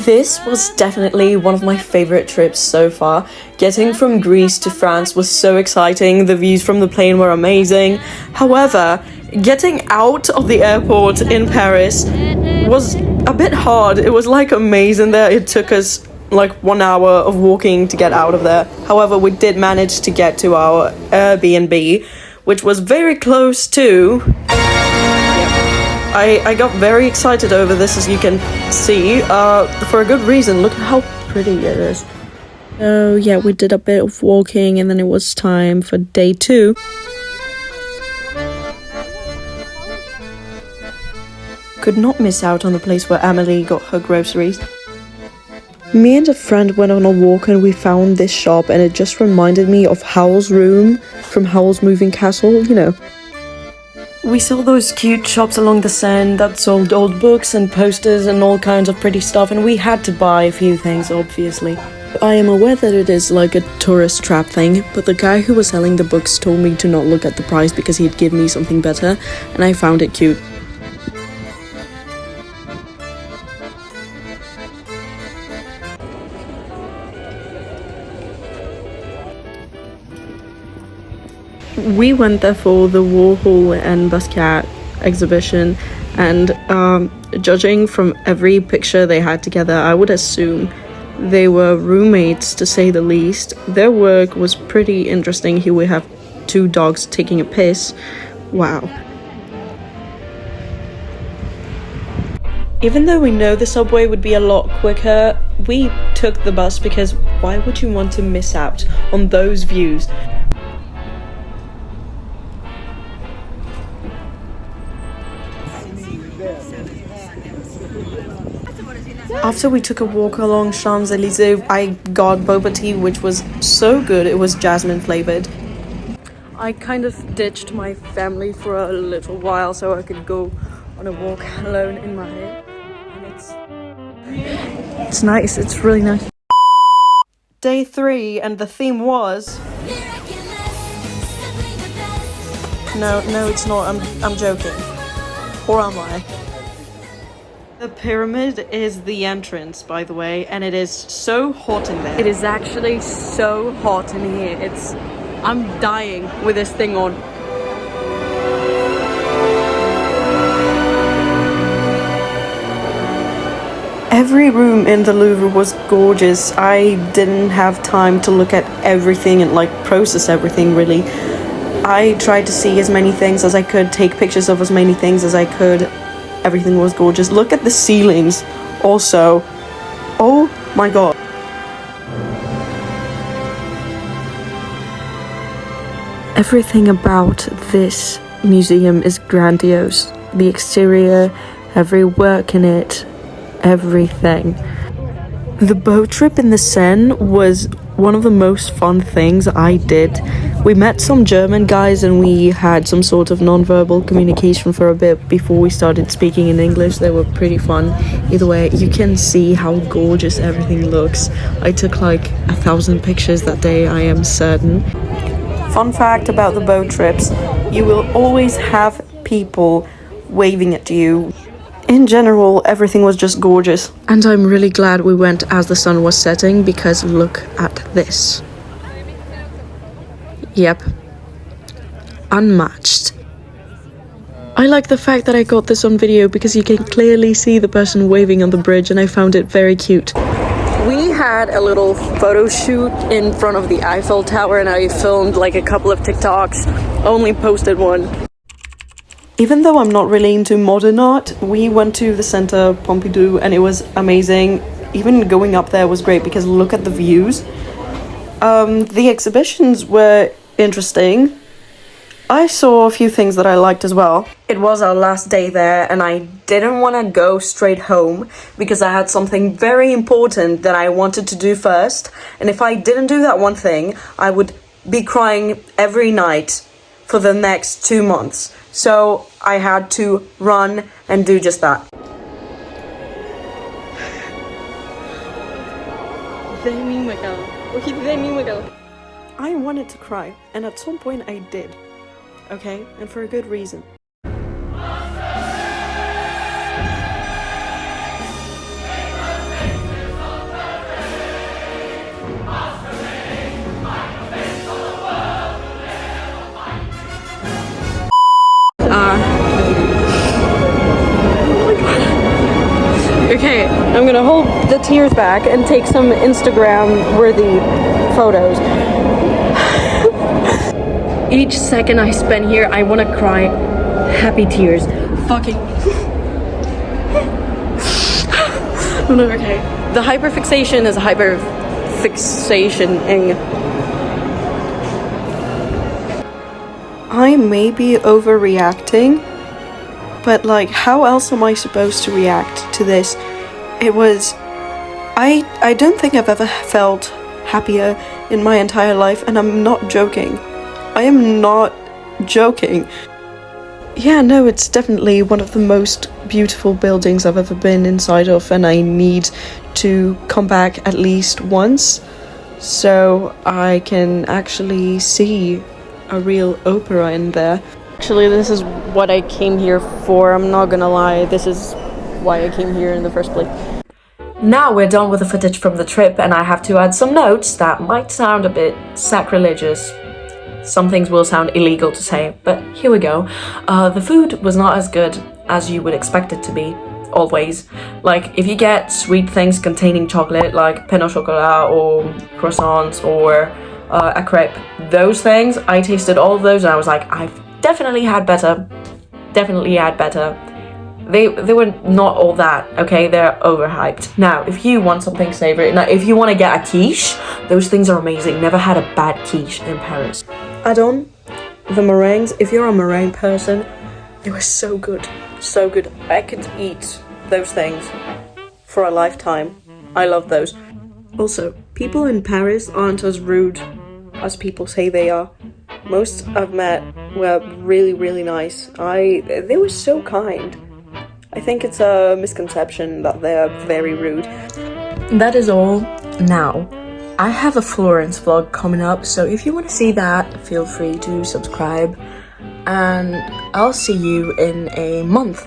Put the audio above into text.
This was definitely one of my favorite trips so far. Getting from Greece to France was so exciting, the views from the plane were amazing. However, getting out of the airport in Paris was a bit hard. It was like a maze in there. It took us like 1 hour of walking to get out of there. However, we did manage to get to our Airbnb, which was very close to... I got very excited over this, as you can see, for a good reason. Look at how pretty it is. So yeah, we did a bit of walking and then it was time for day 2. Could not miss out on the place where Amelie got her groceries. Me and a friend went on a walk and we found this shop, and it just reminded me of Howl's Room from Howl's Moving Castle, you know. We saw those cute shops along the Seine that sold old books and posters and all kinds of pretty stuff, and we had to buy a few things, obviously. I am aware that it is like a tourist trap thing, but the guy who was selling the books told me to not look at the price because he'd give me something better, and I found it cute. We went there for the Warhol and Basquiat exhibition, and judging from every picture they had together, I would assume they were roommates, to say the least. Their work was pretty interesting. Here we have 2 dogs taking a piss. Wow. Even though we know the subway would be a lot quicker, we took the bus because why would you want to miss out on those views? After we took a walk along Champs-Élysées, I got boba tea, which was so good. It was jasmine flavored. I kind of ditched my family for a little while so I could go on a walk alone in my head. And it's nice. It's really nice. Day 3, and the theme was... No, it's not. I'm joking. Or am I? The pyramid is the entrance, by the way, and it is so hot in there. It is actually so hot in here. I'm dying with this thing on. Every room in the Louvre was gorgeous. I didn't have time to look at everything and like process everything really. I tried to see as many things as I could, take pictures of as many things as I could. Everything was gorgeous. Look at the ceilings also. Oh my god. Everything about this museum is grandiose. The exterior, every work in it, everything. The boat trip in the Seine was one of the most fun things I did. We met some German guys and we had some sort of non-verbal communication for a bit before we started speaking in English. They were pretty fun. Either way, you can see how gorgeous everything looks. I took like 1,000 pictures that day, I am certain. Fun fact about the boat trips, you will always have people waving at you. In general, everything was just gorgeous. And I'm really glad we went as the sun was setting, because look at this. Yep. Unmatched. I like the fact that I got this on video because you can clearly see the person waving on the bridge, and I found it very cute. We had a little photo shoot in front of the Eiffel Tower and I filmed like a couple of TikToks, only posted one. Even though I'm not really into modern art, we went to the center, Pompidou, and it was amazing. Even going up there was great because look at the views. The exhibitions were interesting. I saw a few things that I liked as well. It was our last day there and I didn't want to go straight home because I had something very important that I wanted to do first. And if I didn't do that one thing, I would be crying every night for the next 2 months. So I had to run and do just that. I wanted to cry, and at some point I did. Okay? And for a good reason. Okay, I'm gonna hold the tears back and take some Instagram-worthy photos. Each second I spend here, I wanna cry happy tears. Fucking... Oh no, okay. The hyperfixation is hyperfixation-ing. I may be overreacting, but like, how else am I supposed to react to this? It was... I don't think I've ever felt happier in my entire life, and I'm not joking. I am not joking. Yeah, no, it's definitely one of the most beautiful buildings I've ever been inside of, and I need to come back at least once so I can actually see a real opera in there. Actually, this is what I came here for, I'm not gonna lie, this is why I came here in the first place. Now we're done with the footage from the trip, and I have to add some notes that might sound a bit sacrilegious. Some things will sound illegal to say, but here we go. The food was not as good as you would expect it to be, always. Like, if you get sweet things containing chocolate, like pain au chocolat or croissants or a crepe, those things, I tasted all of those and I was like, I've definitely had better. Definitely had better. They were not all that, okay? They're overhyped. Now, if you want something savory, now if you want to get a quiche, those things are amazing. Never had a bad quiche in Paris. Add on the meringues. If you're a meringue person, they were so good. So good. I could eat those things for a lifetime. I love those. Also, people in Paris aren't as rude as people say they are. Most I've met were really, really nice. They were so kind. I think it's a misconception that they're very rude. That is all. Now, I have a Florence vlog coming up, so if you want to see that, feel free to subscribe, and I'll see you in a month.